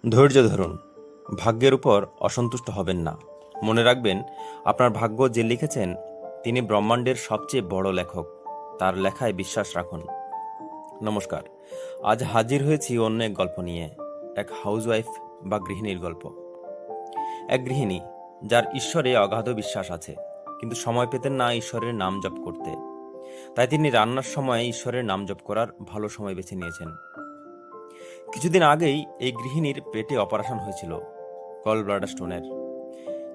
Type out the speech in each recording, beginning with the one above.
ধৈর্য ধরুন। ভাগ্যের উপর অসন্তুষ্ট হবেন না। মনে রাখবেন, আপনার ভাগ্য যে লিখেছেন তিনি ব্রহ্মাণ্ডের সবচেয়ে বড় লেখক। তার লেখায় বিশ্বাস রাখুন। নমস্কার, আজ হাজির হয়েছি অন্য এক গল্প নিয়ে। এক হাউসওয়াইফ বা গৃহিণীর গল্প। এক গৃহিণী যার ঈশ্বরে অগাধ বিশ্বাস আছে, কিন্তু সময় পেতেন না ঈশ্বরের নাম জপ করতে। তাই তিনি রান্নার সময় ঈশ্বরের নাম জপ করার ভালো সময় বেছে নিয়েছেন। কিছুদিন আগেই এই গৃহিণীর পেটে অপারেশন হয়েছিল, গল ব্লাডার স্টোনের।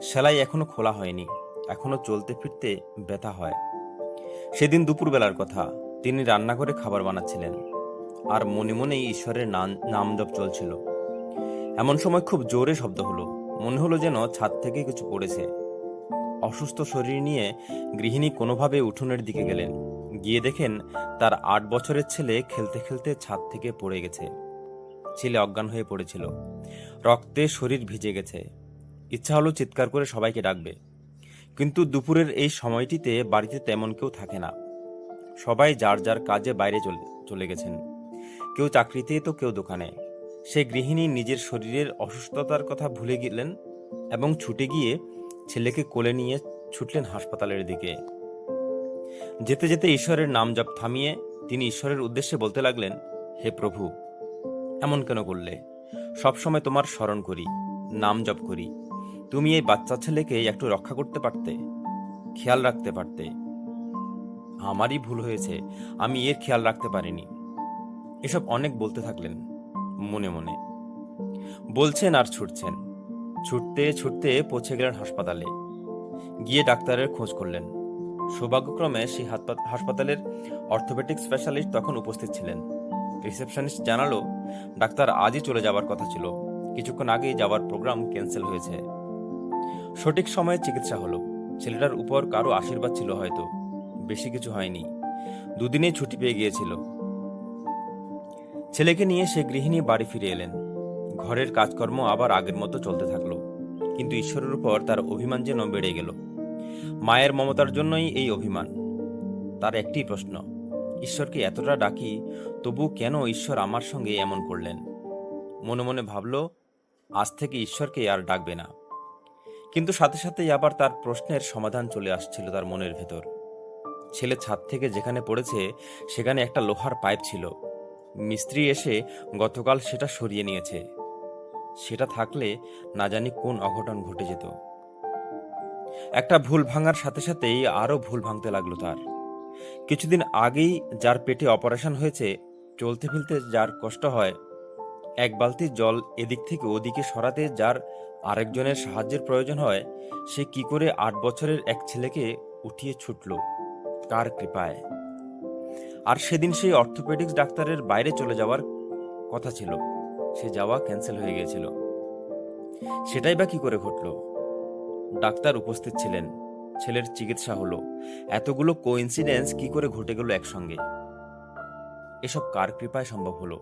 সেলাই এখনো খোলা হয়নি, এখনো চলতে ফিরতে ব্যথা হয়। সেদিন দুপুরবেলার কথা, তিনি রান্নাঘরে খাবার বানাচ্ছিলেন, আর মনে মনেই ঈশ্বরের নাম জপ চলছিল। এমন সময় খুব জোরে শব্দ হলো, মনে হলো যেন ছাদ থেকে কিছু পড়েছে। অসুস্থ শরীর নিয়ে গৃহিণী কোনোভাবে উঠোনের দিকে গেলেন। গিয়ে দেখেন তার 8 বছরের ছেলে খেলতে খেলতে ছাদ থেকে পড়ে গেছে। ছেলে অজ্ঞান হয়ে পড়েছিল, রক্তে শরীর ভিজে গেছে। ইচ্ছা হলো চিৎকার করে সবাইকে ডাকবে, কিন্তু দুপুরের এই সময়টিতে বাড়িতে তেমন কেউ থাকে না। সবাই যার যার কাজে বাইরে চলে গেছেন, কেউ চাকরিতে তো কেউ দোকানে। সে গৃহিণী নিজের শরীরের অসুস্থতার কথা ভুলে গেলেন এবং ছুটে গিয়ে ছেলেকে কোলে নিয়ে ছুটলেন হাসপাতালের দিকে। যেতে যেতে ঈশ্বরের নাম জপ থামিয়ে তিনি ঈশ্বরের উদ্দেশ্যে বলতে লাগলেন, হে প্রভু, এমন কেন করলে? সবসময় তোমার স্মরণ করি, নাম জপ করি। তুমি এই বাচ্চা ছেলেকে একটু রক্ষা করতে পারতে, খেয়াল রাখতে পারতে। আমারই ভুল হয়েছে, আমি এর খেয়াল রাখতে পারিনি। এসব অনেক বলতে থাকলেন মনে মনে। বলছেন আর ছুটছেন। ছুটতে ছুটতে পৌঁছে গেলেন হাসপাতালে। গিয়ে ডাক্তারের খোঁজ করলেন। সৌভাগ্যক্রমে সেই হাসপাতালের অর্থোপেডিক স্পেশালিস্ট তখন উপস্থিত ছিলেন। রিসেপশনিস্ট জানালো, ডাক্তার আজই চলে যাবার কথা ছিল, কিছুক্ষণ আগেই যাওয়ার প্রোগ্রাম ক্যান্সেল হয়েছে। সঠিক সময়ে চিকিৎসা হলো। ছেলেটার উপর কারো আশীর্বাদ ছিল হয়তো, বেশি কিছু হয়নি। দুদিনেই ছুটি পেয়ে গিয়েছিল। ছেলেকে নিয়ে সে গৃহিণী বাড়ি ফিরে এলেন। ঘরের কাজকর্ম আবার আগের মতো চলতে থাকলো, কিন্তু ঈশ্বরের উপর তার অভিমান যেন বেড়ে গেল। মায়ের মমতার জন্যই এই অভিমান। তার একটি প্রশ্ন, ঈশ্বরকে এতটা ডাকি, তবু কেন ঈশ্বর আমার সঙ্গে এমন করলেন? মনে মনে ভাবল, আজ থেকে ঈশ্বরকে আর ডাকবে না। কিন্তু সাথে সাথেই আবার তার প্রশ্নের সমাধান চলে আসছিল তার মনের ভেতর। ছেলে ছাদ থেকে যেখানে পড়েছে সেখানে একটা লোহার পাইপ ছিল। মিস্ত্রি এসে গতকাল সেটা সরিয়ে নিয়েছে। সেটা থাকলে না জানি কোন অঘটন ঘটে যেত। একটা ভুল ভাঙার সাথে সাথেই আরো ভুল ভাঙতে লাগলো তার। কিছুদিন আগেই যার পেটে অপারেশন হয়েছে, চলতে ফিরতে যার কষ্ট হয়, এক বালতি জল এদিক থেকে ওদিকে সরাতে যার আরেকজনের সাহায্যের প্রয়োজন হয়, সে কি করে 8 বছরের এক ছেলেকে উঠিয়ে ছুটল? কার কৃপায়? আর সেদিন সেই অর্থোপেডিক্স ডাক্তারের বাইরে চলে যাওয়ার কথা ছিল, সে যাওয়া ক্যান্সেল হয়ে গিয়েছিল। সেটাই বা কি করে ঘটল? ডাক্তার উপস্থিত ছিলেন, ছেলের চিকিৎসা হলো। এতগুলো কোইন্সিডেন্স কি করে ঘটে গেল একসঙ্গে? এসব কার কৃপায় সম্ভব হলো?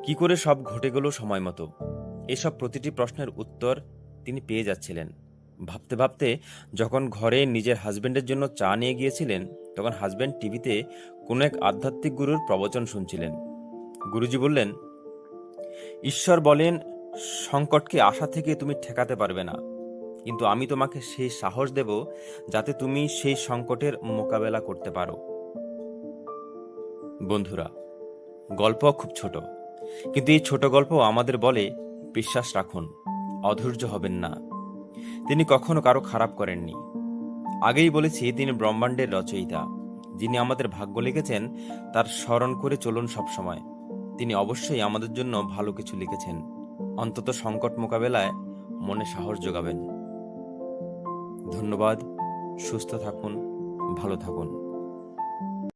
কি করে সব ঘটে গেল সময় মতো? এসব প্রতিটি প্রশ্নের উত্তর তিনি পেয়ে যাচ্ছিলেন। ভাবতে ভাবতে যখন ঘরে নিজের হাজবেন্ডের জন্য চা নিয়ে গিয়েছিলেন, তখন হাজবেন্ড টিভিতে কোনো এক আধ্যাত্মিক গুরুর প্রবচন শুনছিলেন। গুরুজি বললেন, ঈশ্বর বলেন, সংকটকে আশা থেকে তুমি ঠেকাতে পারবে না, কিন্তু আমি তোমাকে সেই সাহস দেব যাতে তুমি সেই সংকটের মোকাবেলা করতে পারো। বন্ধুরা, গল্প খুব ছোট, কিন্তু এই ছোট গল্প আমাদের বলে, বিশ্বাস রাখুন, অধৈর্য হবেন না। তিনি কখনো কারো খারাপ করেননি। আগেই বলেছি, তিনি ব্রহ্মাণ্ডের রচয়িতা। যিনি আমাদের ভাগ্য লিখেছেন তার স্মরণ করে চলুন সবসময়। তিনি অবশ্যই আমাদের জন্য ভালো কিছু লিখেছেন, অন্তত সংকট মোকাবেলায় মনে সাহস যোগাবেন। ধন্যবাদ। সুস্থ থাকুন, ভালো থাকুন।